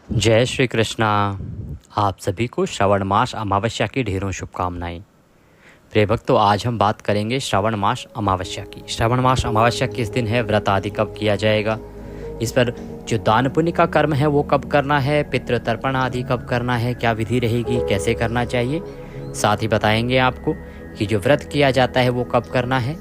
जय श्री कृष्णा। आप सभी को श्रावण मास अमावस्या की ढेरों शुभकामनाएं। प्रिय भक्तों, आज हम बात करेंगे श्रावण मास अमावस्या की। श्रावण मास अमावस्या किस दिन है, व्रत आदि कब किया जाएगा, इस पर जो दान पुण्य का कर्म है वो कब करना है, पितृतर्पण आदि कब करना है, क्या विधि रहेगी, कैसे करना चाहिए। साथ ही बताएंगे आपको कि जो व्रत किया जाता है वो कब करना है,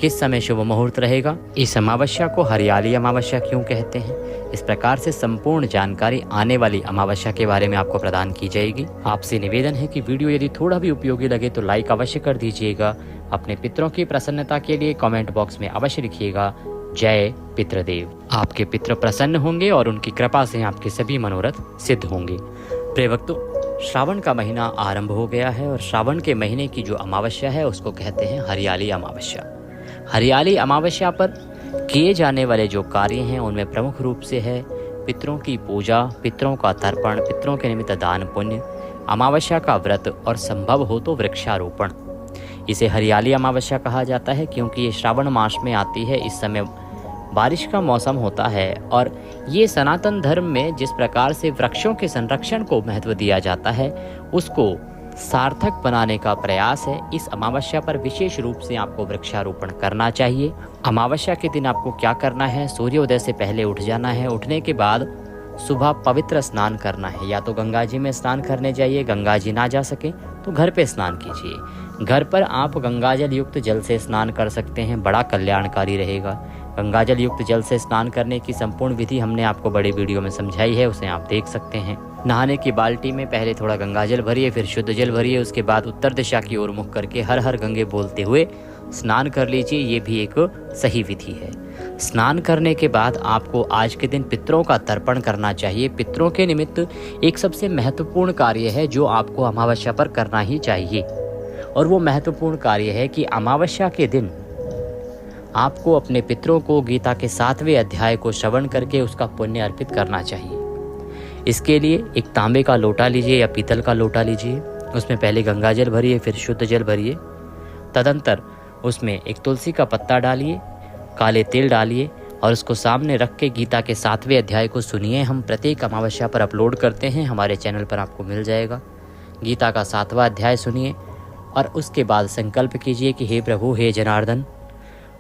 किस समय शुभ मुहूर्त रहेगा, इस अमावस्या को हरियाली अमावस्या क्यों कहते हैं। इस प्रकार से संपूर्ण जानकारी आने वाली अमावस्या के बारे में आपको प्रदान की जाएगी। आपसे निवेदन है कि वीडियो यदि थोड़ा भी उपयोगी लगे तो लाइक अवश्य कर दीजिएगा। अपने पितरों की प्रसन्नता के लिए कमेंट बॉक्स में अवश्य लिखिएगा जय पितृदेव। आपके पितृ प्रसन्न होंगे और उनकी कृपा से आपके सभी मनोरथ सिद्ध होंगे। प्रिय भक्तों, श्रावण का महीना आरंभ हो गया है और श्रावण के महीने की जो अमावस्या है उसको कहते हैं हरियाली अमावस्या। हरियाली अमावस्या पर किए जाने वाले जो कार्य हैं उनमें प्रमुख रूप से है पितरों की पूजा, पितरों का तर्पण, पितरों के निमित्त दान पुण्य, अमावस्या का व्रत और संभव हो तो वृक्षारोपण। इसे हरियाली अमावस्या कहा जाता है क्योंकि ये श्रावण मास में आती है। इस समय बारिश का मौसम होता है और ये सनातन धर्म में जिस प्रकार से वृक्षों के संरक्षण को महत्व दिया जाता है उसको सार्थक बनाने का प्रयास है। इस अमावस्या पर विशेष रूप से आपको वृक्षारोपण करना चाहिए। अमावस्या के दिन आपको क्या करना है, सूर्योदय से पहले उठ जाना है। उठने के बाद सुबह पवित्र स्नान करना है। या तो गंगा जी में स्नान करने जाइए, गंगा जी ना जा सके तो घर पे स्नान कीजिए। घर पर आप गंगाजल युक्त जल से स्नान कर सकते हैं, बड़ा कल्याणकारी रहेगा। गंगाजल युक्त जल से स्नान करने की संपूर्ण विधि हमने आपको बड़े वीडियो में समझाई है, उसे आप देख सकते हैं। नहाने की बाल्टी में पहले थोड़ा गंगाजल भरिए, फिर शुद्ध जल भरिए, उसके बाद उत्तर दिशा की ओर मुख करके हर हर गंगे बोलते हुए स्नान कर लीजिए। ये भी एक सही विधि है। स्नान करने के बाद आपको आज के दिन पितरों का तर्पण करना चाहिए। पितरों के निमित्त एक सबसे महत्वपूर्ण कार्य है जो आपको अमावस्या पर करना ही चाहिए, और वो महत्वपूर्ण कार्य है कि अमावस्या के दिन आपको अपने पितरों को गीता के 7वें अध्याय को श्रवण करके उसका पुण्य अर्पित करना चाहिए। इसके लिए एक तांबे का लोटा लीजिए या पीतल का लोटा लीजिए, उसमें पहले गंगा जल भरिए, फिर शुद्ध जल भरिए। तदंतर उसमें एक तुलसी का पत्ता डालिए, काले तिल डालिए और उसको सामने रख के गीता के 7वें अध्याय को सुनिए। हम प्रत्येक अमावस्या पर अपलोड करते हैं, हमारे चैनल पर आपको मिल जाएगा। गीता का 7वां अध्याय सुनिए और उसके बाद संकल्प कीजिए कि हे प्रभु, हे जनार्दन,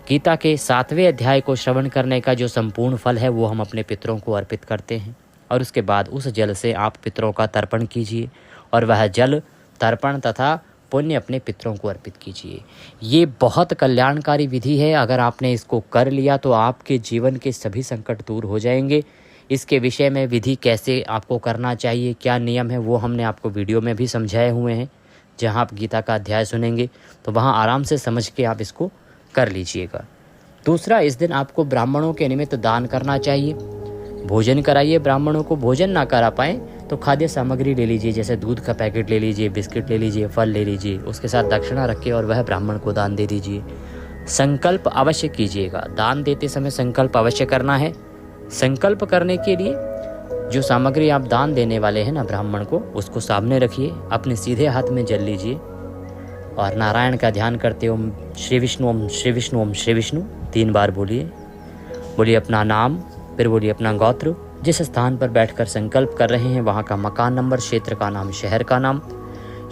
गीता के 7वें अध्याय को श्रवण करने का जो संपूर्ण फल है वो हम अपने पितरों को अर्पित करते हैं। और उसके बाद उस जल से आप पितरों का तर्पण कीजिए और वह जल, तर्पण तथा पुण्य अपने पितरों को अर्पित कीजिए। ये बहुत कल्याणकारी विधि है। अगर आपने इसको कर लिया तो आपके जीवन के सभी संकट दूर हो जाएंगे। इसके विषय में विधि कैसे आपको करना चाहिए, क्या नियम है, वो हमने आपको वीडियो में भी समझाए हुए हैं। जहाँ आप गीता का अध्याय सुनेंगे तो वहाँ आराम से समझ के आप इसको कर लीजिएगा। दूसरा, इस दिन आपको ब्राह्मणों के निमित्त दान करना चाहिए। भोजन कराइए ब्राह्मणों को। भोजन ना करा पाए तो खाद्य सामग्री ले लीजिए, जैसे दूध का पैकेट ले लीजिए, बिस्किट ले लीजिए, फल ले लीजिए, उसके साथ दक्षिणा रखिए और वह ब्राह्मण को दान दे दीजिए। संकल्प अवश्य कीजिएगा। दान देते समय संकल्प अवश्य करना है। संकल्प करने के लिए जो सामग्री आप दान देने वाले हैं ना ब्राह्मण को, उसको सामने रखिए, अपने सीधे हाथ में जल लीजिए और नारायण का ध्यान करते ओम श्री विष्णु, ओम श्री विष्णु, ओम श्री विष्णु 3 बार बोलिए अपना नाम, फिर बोलिए अपना गोत्र, जिस स्थान पर बैठकर संकल्प कर रहे हैं वहाँ का मकान नंबर, क्षेत्र का नाम, शहर का नाम।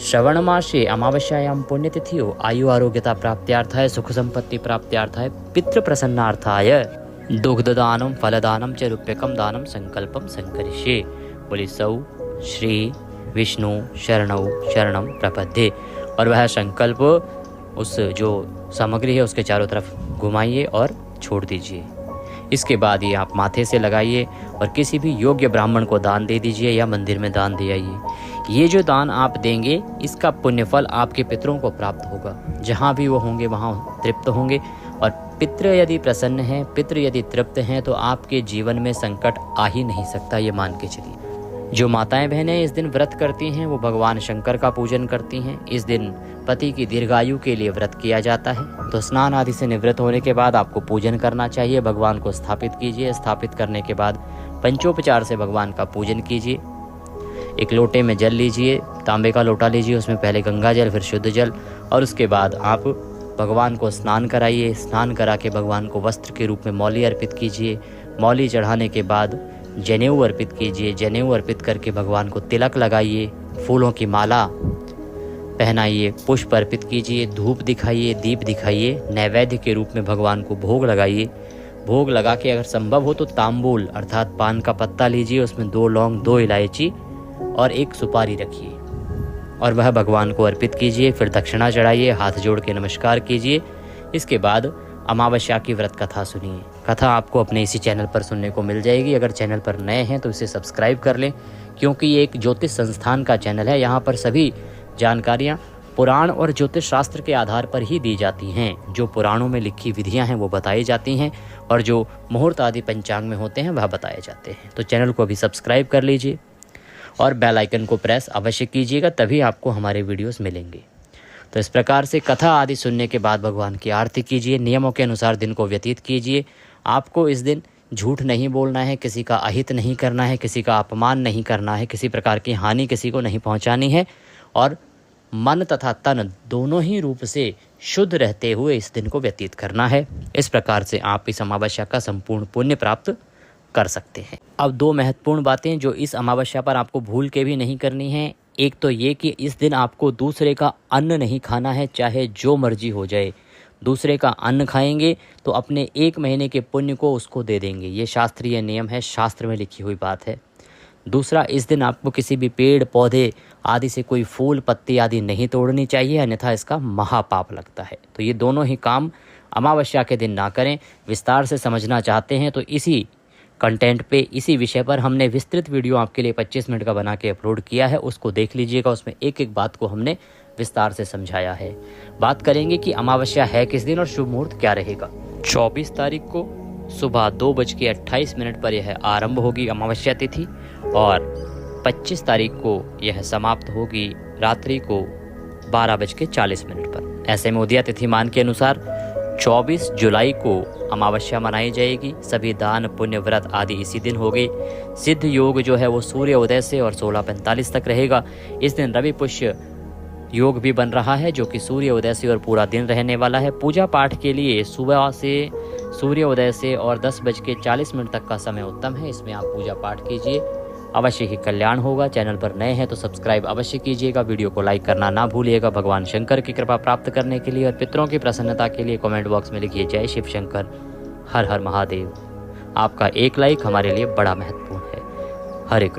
श्रवण मासे अमावस्यायाम पुण्यतिथियो आयु आरोग्यता प्राप्त्यार्थाय, सुख संपत्ति प्राप्त्यार्थाय, पितृ प्रसन्नार्थाय दुग्धदानम फलदानम च रूप्यकम दानम संकल्पम संकरिष्ये। बोली सौ श्री विष्णु शरणौ शरणम प्रपद्ये। और वह संकल्प उस जो सामग्री है उसके चारों तरफ घुमाइए और छोड़ दीजिए। इसके बाद ये आप माथे से लगाइए और किसी भी योग्य ब्राह्मण को दान दे दीजिए या मंदिर में दान दे आइए। ये जो दान आप देंगे इसका पुण्यफल आपके पितरों को प्राप्त होगा। जहाँ भी वो होंगे वहाँ तृप्त होंगे। और पितृ यदि प्रसन्न हैं, पितृ यदि तृप्त हैं तो आपके जीवन में संकट आ ही नहीं सकता, ये मान के चलिए। जो माताएं बहनें इस दिन व्रत करती हैं वो भगवान शंकर का पूजन करती हैं। इस दिन पति की दीर्घायु के लिए व्रत किया जाता है। तो स्नान आदि से निवृत्त होने के बाद आपको पूजन करना चाहिए। भगवान को स्थापित कीजिए। स्थापित करने के बाद पंचोपचार से भगवान का पूजन कीजिए। एक लोटे में जल लीजिए, तांबे का लोटा लीजिए, उसमें पहले गंगा जल, फिर शुद्ध जल, और उसके बाद आप भगवान को स्नान कराइए। स्नान करा के भगवान को वस्त्र के रूप में मौली अर्पित कीजिए। मौली चढ़ाने के बाद जनेऊ अर्पित कीजिए। जनेऊ अर्पित करके भगवान को तिलक लगाइए, फूलों की माला पहनाइए, पुष्प अर्पित कीजिए, धूप दिखाइए, दीप दिखाइए, नैवेद्य के रूप में भगवान को भोग लगाइए। भोग लगा के अगर संभव हो तो तांबूल अर्थात पान का पत्ता लीजिए, उसमें 2 लौंग, 2 इलायची और 1 सुपारी रखिए और वह भगवान को अर्पित कीजिए। फिर दक्षिणा चढ़ाइए, हाथ जोड़ के नमस्कार कीजिए। इसके बाद अमावस्या की व्रत कथा सुनिए। कथा आपको अपने इसी चैनल पर सुनने को मिल जाएगी। अगर चैनल पर नए हैं तो इसे सब्सक्राइब कर लें, क्योंकि ये एक ज्योतिष संस्थान का चैनल है। यहाँ पर सभी जानकारियाँ पुराण और ज्योतिष शास्त्र के आधार पर ही दी जाती हैं। जो पुराणों में लिखी विधियां हैं वो बताई जाती हैं और जो मुहूर्त आदि पंचांग में होते हैं वह बताए जाते हैं। तो चैनल को अभी सब्सक्राइब कर लीजिए और बेल आइकन को प्रेस अवश्य कीजिएगा, तभी आपको हमारे वीडियोस मिलेंगे। तो इस प्रकार से कथा आदि सुनने के बाद भगवान की आरती कीजिए, नियमों के अनुसार दिन को व्यतीत कीजिए। आपको इस दिन झूठ नहीं बोलना है, किसी का अहित नहीं करना है, किसी का अपमान नहीं करना है, किसी प्रकार की हानि किसी को नहीं पहुंचानी है और मन तथा तन दोनों ही रूप से शुद्ध रहते हुए इस दिन को व्यतीत करना है। इस प्रकार से आप इस अमावस्या का संपूर्ण पुण्य प्राप्त कर सकते हैं। अब 2 महत्वपूर्ण बातें जो इस अमावस्या पर आपको भूल के भी नहीं करनी है। एक तो ये कि इस दिन आपको दूसरे का अन्न नहीं खाना है, चाहे जो मर्जी हो जाए। दूसरे का अन्न खाएंगे तो अपने 1 महीने के पुण्य को उसको दे देंगे। ये शास्त्रीय नियम है, शास्त्र में लिखी हुई बात है। दूसरा, इस दिन आपको किसी भी पेड़ पौधे आदि से कोई फूल पत्ती आदि नहीं तोड़नी चाहिए, अन्यथा इसका महापाप लगता है। तो ये दोनों ही काम अमावस्या के दिन ना करें। विस्तार से समझना चाहते हैं तो इसी कंटेंट पे, इसी विषय पर हमने विस्तृत वीडियो आपके लिए 25 मिनट का बना के अपलोड किया है, उसको देख लीजिएगा। उसमें एक एक बात को हमने विस्तार से समझाया है। बात करेंगे कि अमावस्या है किस दिन और शुभ मुहूर्त क्या रहेगा। 24 तारीख को सुबह 2:28 पर यह आरंभ होगी अमावस्या तिथि और 25 तारीख को यह समाप्त होगी रात्रि को 12:40 पर। ऐसे में उदया तिथिमान के अनुसार 24 जुलाई को अमावस्या मनाई जाएगी। सभी दान पुण्य व्रत आदि इसी दिन होंगे। सिद्ध योग जो है वो सूर्य उदय से और 16:45 तक रहेगा। इस दिन रवि पुष्य योग भी बन रहा है, जो कि सूर्य उदय से और पूरा दिन रहने वाला है। पूजा पाठ के लिए सुबह से सूर्य उदय से और 10:40 तक का समय उत्तम है। इसमें आप पूजा पाठ कीजिए, अवश्य ही कल्याण होगा। चैनल पर नए हैं तो सब्सक्राइब अवश्य कीजिएगा, वीडियो को लाइक करना ना भूलिएगा। भगवान शंकर की कृपा प्राप्त करने के लिए और पितरों की प्रसन्नता के लिए कमेंट बॉक्स में लिखिए जय शिव शंकर, हर हर महादेव। आपका एक लाइक हमारे लिए बड़ा महत्वपूर्ण है। हरे कृष्ण।